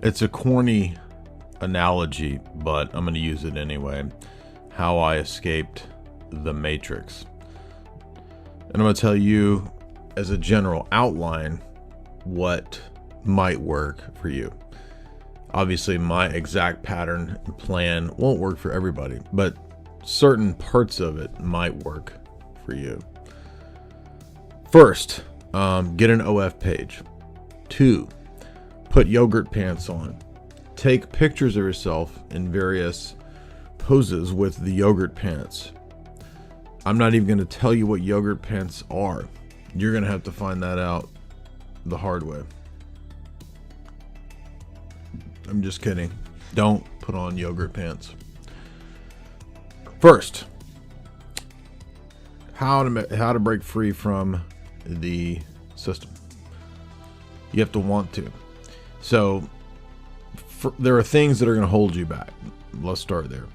It's a corny analogy, but I'm going to use it anyway. How I escaped the Matrix. And I'm going to tell you, as a general outline, what might work for you. Obviously, my exact pattern and plan won't work for everybody, but certain parts of it might work for you. First, get an OF page. 2, put yogurt pants on. Take pictures of yourself in various poses with the yogurt pants. I'm not even going to tell you what yogurt pants are. You're going to have to find that out the hard way. I'm just kidding. Don't put on yogurt pants. First, how to break free from the system. You have to want to. So there are things that are going to hold you back. Let's start there.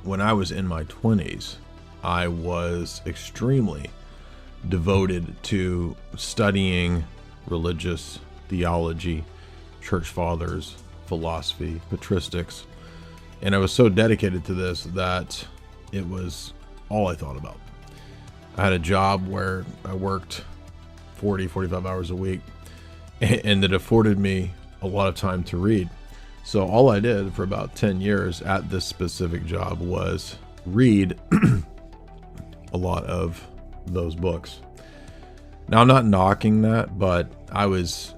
When I was in my 20s, I was extremely devoted to studying religious theology, church fathers, philosophy, patristics, and I was so dedicated to this that it was all I thought about. I had a job where I worked 45 hours a week, and it afforded me a lot of time to read. So all I did for about 10 years at this specific job was read a lot of those books. Now, I'm not knocking that, but I was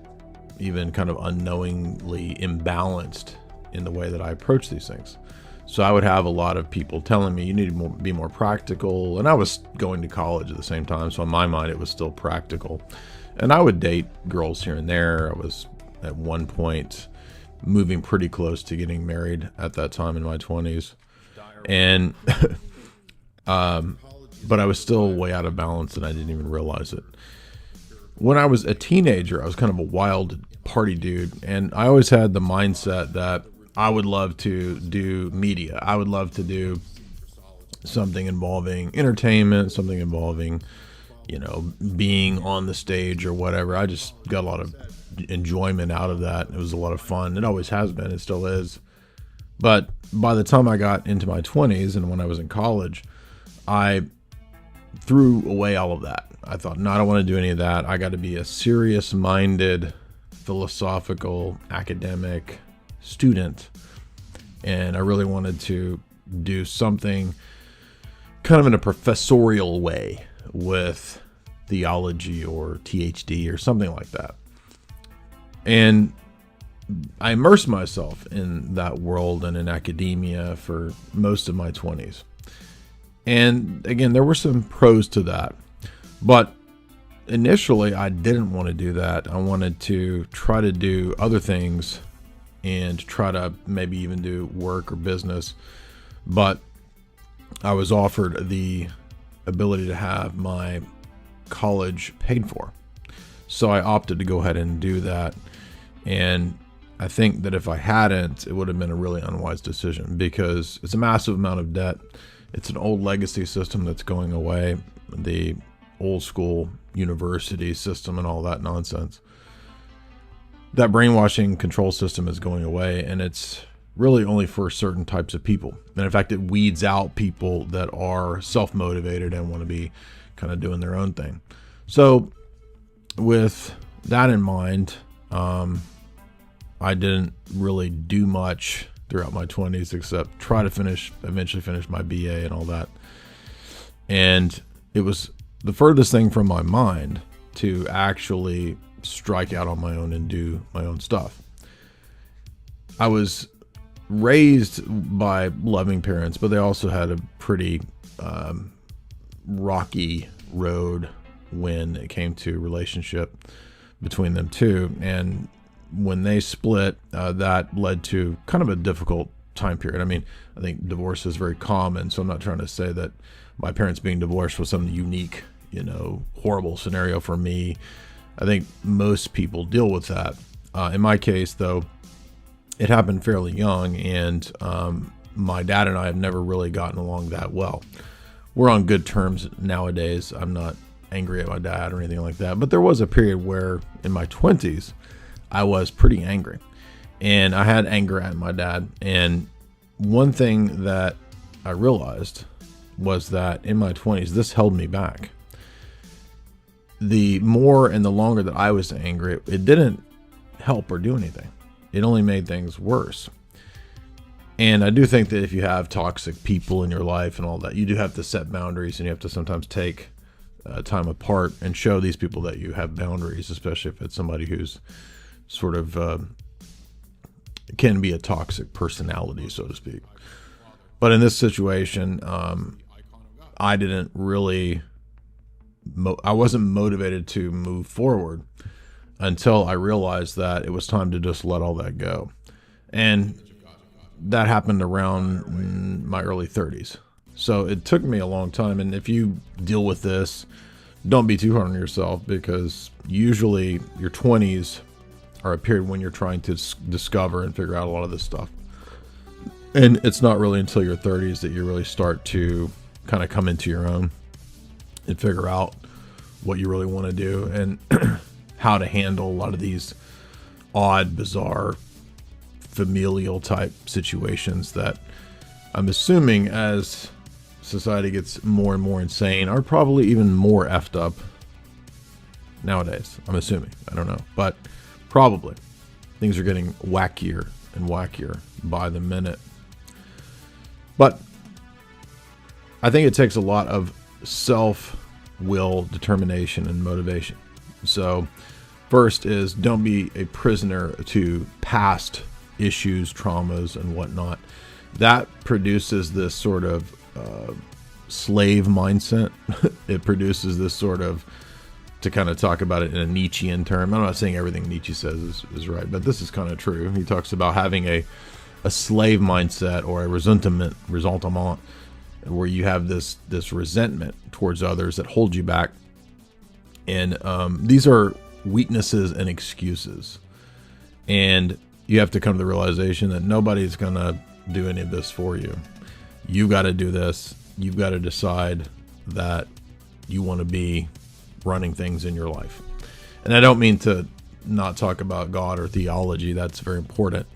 even kind of unknowingly imbalanced in the way that I approach these things. So I would have a lot of people telling me you need to be more practical, and I was going to college at the same time, so in my mind it was still practical. And I would date girls here and there. I was at one point moving pretty close to getting married at that time in my 20s, and but I was still way out of balance, and I didn't even realize it. When I was a teenager, I was kind of a wild party dude, and I always had the mindset that I would love to do media. I would love to do something involving entertainment, something involving, being on the stage or whatever. I just got a lot of enjoyment out of that. It was a lot of fun. It always has been. It still is. But by the time I got into my 20s and when I was in college, I threw away all of that. I thought, no, I don't want to do any of that. I got to be a serious-minded, philosophical, academic student. And I really wanted to do something kind of in a professorial way with theology or THD or something like that. And I immersed myself in that world and in academia for most of my 20s. And again, there were some pros to that. But initially, I didn't want to do that. I wanted to try to do other things and try to maybe even do work or business. But I was offered the ability to have my college paid for. So I opted to go ahead and do that. And I think that if I hadn't, it would have been a really unwise decision because it's a massive amount of debt. It's an old legacy system that's going away. The old school university system and all that nonsense. That brainwashing control system is going away, and it's really only for certain types of people. And in fact, it weeds out people that are self-motivated and want to be kind of doing their own thing. So with that in mind, I didn't really do much throughout my 20s except try to eventually finish my BA and all that. And it was the furthest thing from my mind to actually strike out on my own and do my own stuff. I was raised by loving parents, but they also had a pretty rocky road when it came to relationship between them two. And when they split, that led to kind of a difficult time period. I mean, I think divorce is very common, so I'm not trying to say that my parents being divorced was some unique, horrible scenario for me. I think most people deal with that. In my case, though, it happened fairly young, and my dad and I have never really gotten along that well. We're on good terms nowadays. I'm not angry at my dad or anything like that, but there was a period where in my 20s, I was pretty angry. And I had anger at my dad. And one thing that I realized was that in my 20s, this held me back. The more and the longer that I was angry, it didn't help or do anything. It only made things worse. And I do think that if you have toxic people in your life and all that, you do have to set boundaries, and you have to sometimes take time apart and show these people that you have boundaries, especially if it's somebody who's sort of can be a toxic personality, so to speak. But in this situation, I didn't really, I wasn't motivated to move forward until I realized that it was time to just let all that go. And that happened around my early 30s. So it took me a long time. And if you deal with this, don't be too hard on yourself, because usually your 20s are a period when you're trying to discover and figure out a lot of this stuff. And it's not really until your 30s that you really start to kind of come into your own and figure out what you really want to do and how to handle a lot of these odd, bizarre, familial type situations that I'm assuming, as society gets more and more insane, are probably even more effed up nowadays. I'm assuming. I don't know. But probably. Things are getting wackier and wackier by the minute. But I think it takes a lot of self-will, determination, and motivation. So first is, don't be a prisoner to past issues, traumas, and whatnot. That produces this sort of slave mindset. It produces this sort of, to kind of talk about it in a Nietzschean term. I'm not saying everything Nietzsche says is right, but this is kind of true. He talks about having a slave mindset, or a resentment, where you have this resentment towards others that hold you back. And these are weaknesses and excuses. And you have to come to the realization that nobody's going to do any of this for you. You've got to do this. You've got to decide that you want to be running things in your life. And I don't mean to not talk about God or theology. That's very important.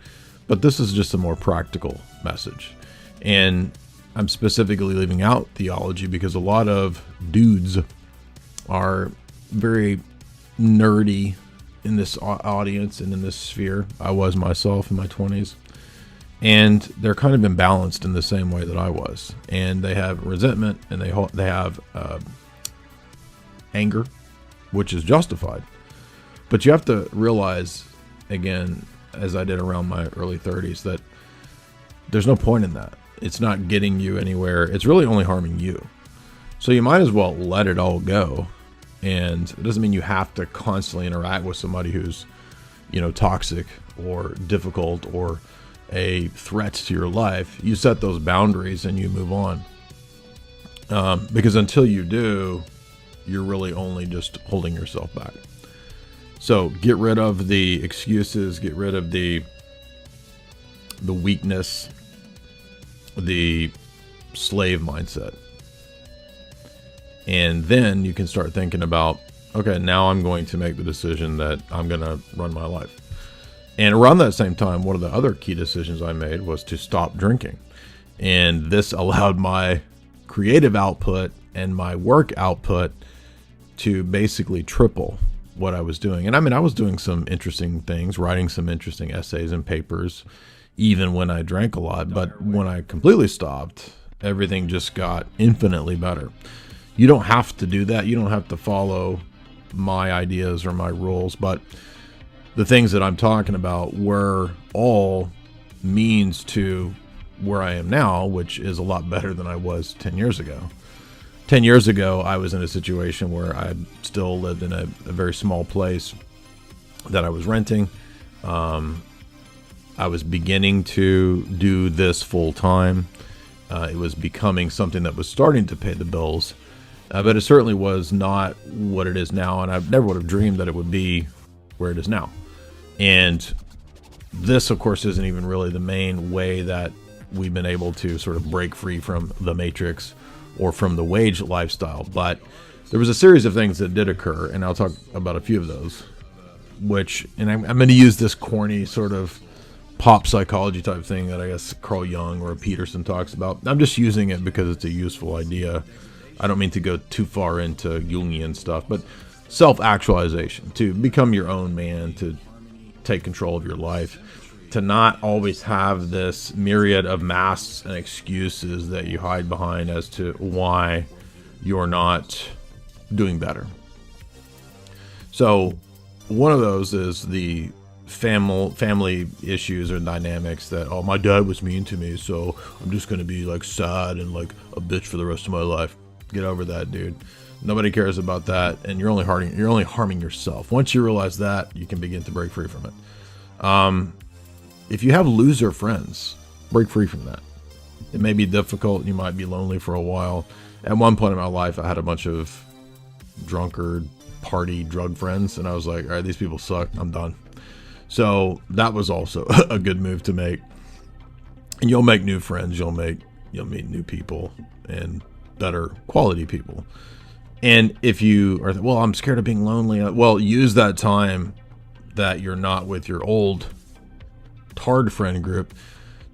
But this is just a more practical message. And I'm specifically leaving out theology because a lot of dudes are very nerdy in this audience and in this sphere. I was myself in my 20s. And they're kind of imbalanced in the same way that I was. And they have resentment, and they have anger, which is justified. But you have to realize, again, as I did around my early 30s, that there's no point in that. It's not getting you anywhere. It's really only harming you. So you might as well let it all go. And it doesn't mean you have to constantly interact with somebody who's, toxic or difficult or a threat to your life. You set those boundaries and you move on. Because until you do, you're really only just holding yourself back. So get rid of the excuses, get rid of the weakness, the slave mindset. And then you can start thinking about, okay, now I'm going to make the decision that I'm going to run my life. And around that same time, one of the other key decisions I made was to stop drinking. And this allowed my creative output and my work output to basically triple what I was doing. And I was doing some interesting things, writing some interesting essays and papers, even when I drank a lot. But when I completely stopped, everything just got infinitely better. You don't have to do that. You don't have to follow my ideas or my rules. But the things that I'm talking about were all means to where I am now, which is a lot better than I was 10 years ago. 10 years ago, I was in a situation where I still lived in a very small place that I was renting. I was beginning to do this full time. It was becoming something that was starting to pay the bills, but it certainly was not what it is now. And I never would have dreamed that it would be where it is now. And this, of course, isn't even really the main way that we've been able to sort of break free from the matrix or from the wage lifestyle. But there was a series of things that did occur, and I'll talk about a few of those, and I'm going to use this corny sort of pop psychology type thing that I guess Carl Jung or Peterson talks about. I'm just using it because it's a useful idea. I don't mean to go too far into Jungian stuff, but self-actualization, to become your own man, to take control of your life, to not always have this myriad of masks and excuses that you hide behind as to why you're not doing better. So one of those is the family issues or dynamics that, oh, my dad was mean to me, so I'm just going to be like sad and like a bitch for the rest of my life. Get over that, dude. Nobody cares about that, and you're only harming yourself. Once you realize that, you can begin to break free from it. If you have loser friends, break free from that. It may be difficult. You might be lonely for a while. At one point in my life, I had a bunch of drunkard, party, drug friends, and I was like, all right, these people suck. I'm done. So that was also a good move to make. And you'll make new friends. You'll meet new people and better quality people. And if you are, well, I'm scared of being lonely. Well, use that time that you're not with your old hard friend group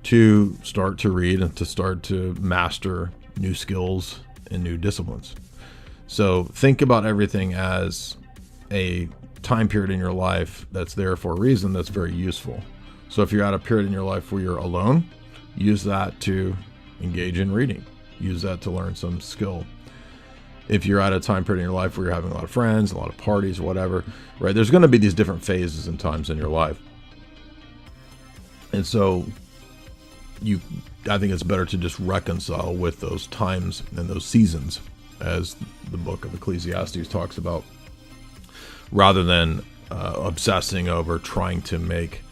to start to read and to start to master new skills and new disciplines. So think about everything as a time period in your life that's there for a reason, that's very useful. So if you're at a period in your life where you're alone, use that to engage in reading. Use that to learn some skill. If you're at a time period in your life where you're having a lot of friends, a lot of parties, whatever, right? There's going to be these different phases and times in your life. And so I think it's better to just reconcile with those times and those seasons, as the book of Ecclesiastes talks about, rather than obsessing over trying to make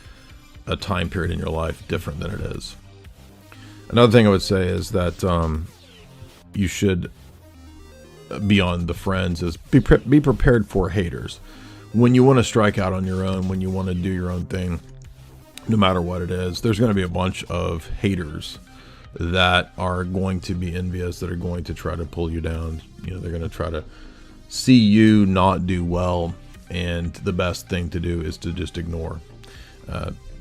a time period in your life different than it is. Another thing I would say is that you should, beyond the friends, is be prepared for haters. When you want to strike out on your own, when you want to do your own thing, no matter what it is, there's going to be a bunch of haters that are going to be envious, that are going to try to pull you down. You know, they're going to try to see you not do well, and the best thing to do is to just ignore.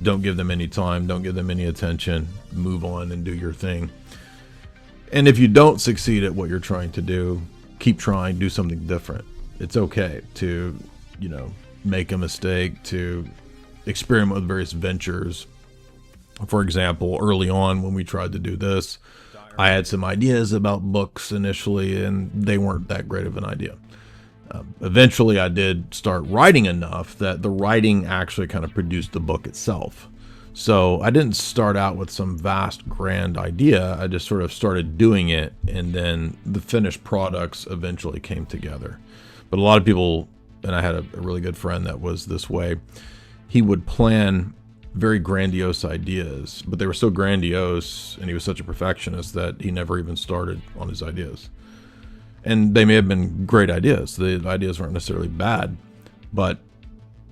Don't give them any time. Don't give them any attention. Move on and do your thing. And if you don't succeed at what you're trying to do, keep trying. Do something different. It's okay to, make a mistake, to experiment with various ventures. For example, early on when we tried to do this, I had some ideas about books initially, and they weren't that great of an idea. Eventually, I did start writing enough that the writing actually kind of produced the book itself. So I didn't start out with some vast, grand idea. I just sort of started doing it, and then the finished products eventually came together. But a lot of people, and I had a really good friend that was this way, he would plan very grandiose ideas, but they were so grandiose, and he was such a perfectionist that he never even started on his ideas. And they may have been great ideas. The ideas weren't necessarily bad, but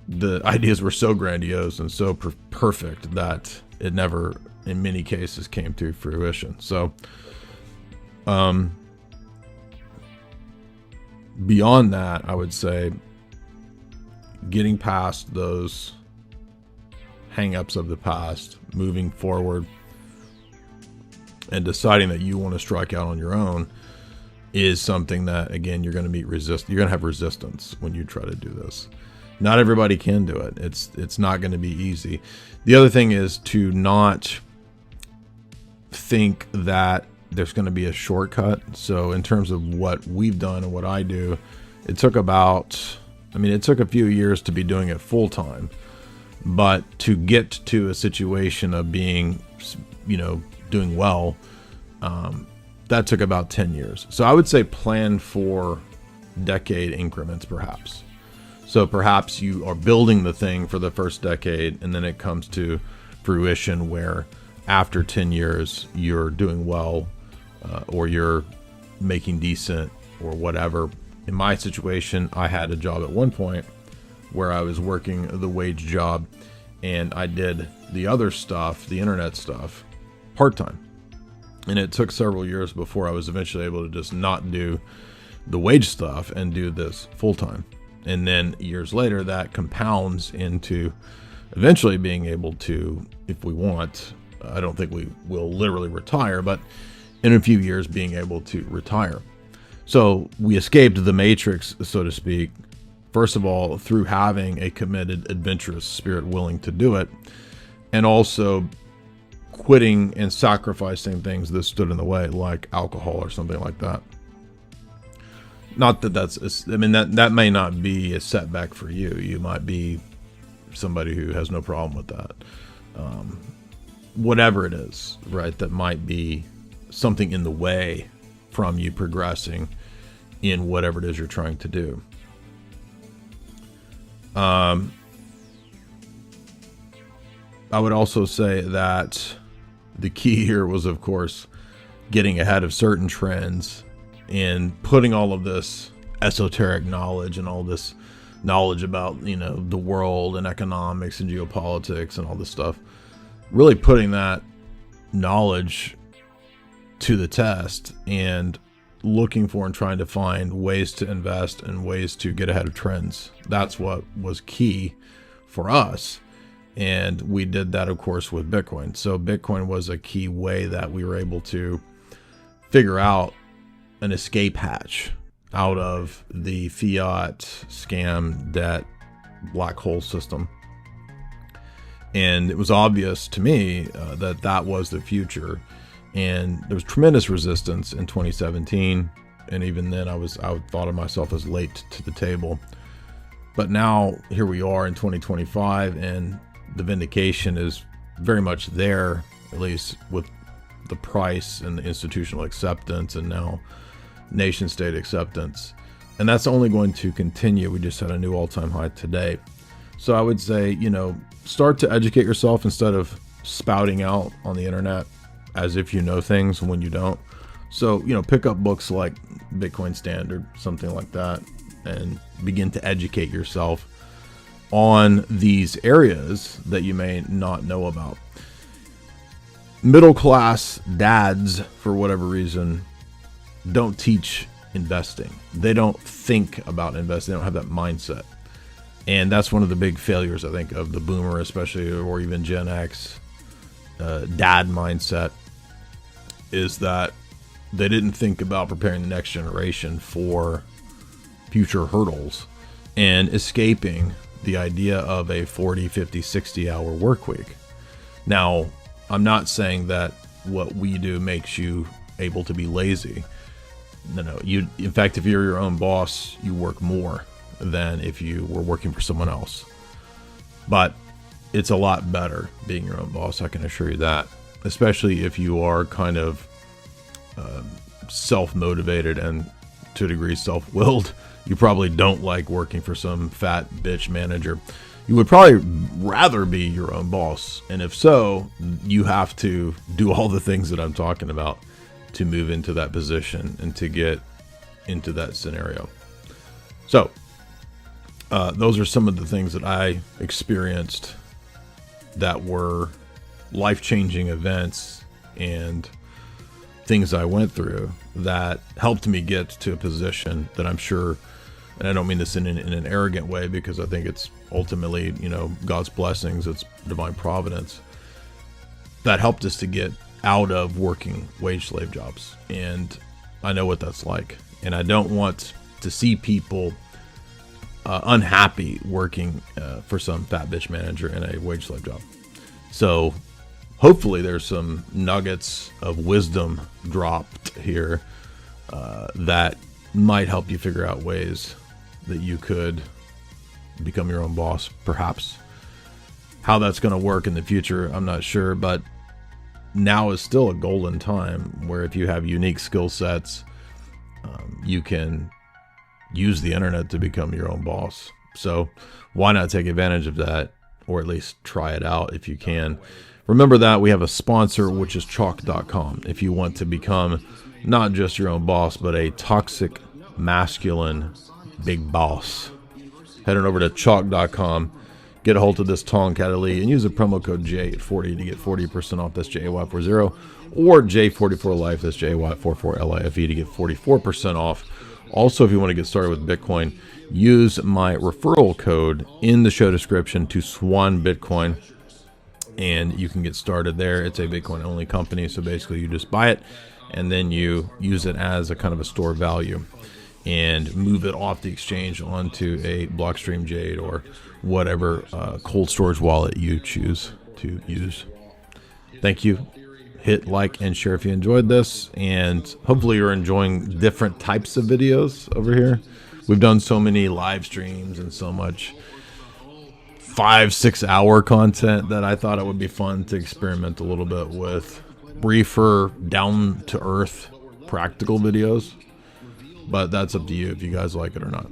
the ideas were so grandiose and so perfect that it never, in many cases, came to fruition. So, beyond that, I would say getting past those hang-ups of the past, moving forward, and deciding that you want to strike out on your own is something that, again, you're going to meet you're going to have resistance when you try to do this. Not everybody can do it. It's not going to be easy. The other thing is to not think that there's going to be a shortcut. So in terms of what we've done and what I do, it took a few years to be doing it full time, but to get to a situation of being, doing well, that took about 10 years. So I would say plan for decade increments, perhaps. So perhaps you are building the thing for the first decade, and then it comes to fruition where after 10 years you're doing well, or you're making decent or whatever. In my situation, I had a job at one point where I was working the wage job, and I did the other stuff, the internet stuff, part-time. And it took several years before I was eventually able to just not do the wage stuff and do this full-time. And then years later, that compounds into eventually being able to, if we want, I don't think we will literally retire, but in a few years being able to retire. So we escaped the matrix, so to speak, first of all, through having a committed, adventurous spirit willing to do it, and also quitting and sacrificing things that stood in the way, like alcohol or something like that. Not that that's, I mean, that may not be a setback for you. You might be somebody who has no problem with that. Whatever it is, right, that might be something in the way from you progressing in whatever it is you're trying to do. I would also say that the key here was, of course, getting ahead of certain trends and putting all of this esoteric knowledge and all this knowledge about, the world and economics and geopolitics and all this stuff, really putting that knowledge to the test and looking for and trying to find ways to invest and ways to get ahead of trends. That's what was key for us. And we did that, of course, with Bitcoin. So Bitcoin was a key way that we were able to figure out an escape hatch out of the fiat scam debt black hole system. And it was obvious to me that was the future. And there was tremendous resistance in 2017. And even then I thought of myself as late to the table. But now here we are in 2025, and the vindication is very much there, at least with the price and the institutional acceptance and now nation state acceptance. And that's only going to continue. We just had a new all-time high today. So I would say, start to educate yourself instead of spouting out on the internet as if you know things when you don't. So, pick up books like Bitcoin Standard, something like that, and begin to educate yourself on these areas that you may not know about. Middle class dads, for whatever reason, don't teach investing. They don't think about investing. They don't have that mindset. And that's one of the big failures, I think, of the boomer, especially, or even Gen X dad mindset, is that they didn't think about preparing the next generation for future hurdles and escaping the idea of a 40, 50, 60-hour work week. Now, I'm not saying that what we do makes you able to be lazy. No. In fact, if you're your own boss, you work more than if you were working for someone else. But it's a lot better being your own boss, I can assure you that. Especially if you are kind of self-motivated and to a degree self-willed. You probably don't like working for some fat bitch manager. You would probably rather be your own boss. And if so, you have to do all the things that I'm talking about to move into that position and to get into that scenario. So those are some of the things that I experienced that were life-changing events and things I went through that helped me get to a position that I'm sure, and I don't mean this in an arrogant way, because I think it's ultimately, God's blessings, it's divine providence, that helped us to get out of working wage slave jobs. And I know what that's like. And I don't want to see people unhappy working for some fat bitch manager in a wage slave job. So hopefully there's some nuggets of wisdom dropped here that might help you figure out ways that you could become your own boss, perhaps. How that's going to work in the future, I'm not sure, but now is still a golden time where if you have unique skill sets, you can use the internet to become your own boss. So why not take advantage of that, or at least try it out if you can. Remember that we have a sponsor, which is chalk.com. If you want to become not just your own boss, but a toxic, masculine, big boss, head on over to chalk.com, get a hold of this Tong Cataly, and use the promo code J40 to get 40% off. That's JAY40, or J44Life, that's JAY44LIFE, to get 44% off Also, if you want to get started with Bitcoin, use my referral code in the show description to Swan Bitcoin, and you can get started there. It's a Bitcoin only company, so basically you just buy it and then you use it as a kind of a store value and move it off the exchange onto a Blockstream Jade or whatever cold storage wallet you choose to use. Thank you. Hit like and share if you enjoyed this, and hopefully you're enjoying different types of videos over here. We've done so many live streams and so much 5-6 hour content that I thought it would be fun to experiment a little bit with briefer, down to earth, practical videos. But that's up to you if you guys like it or not.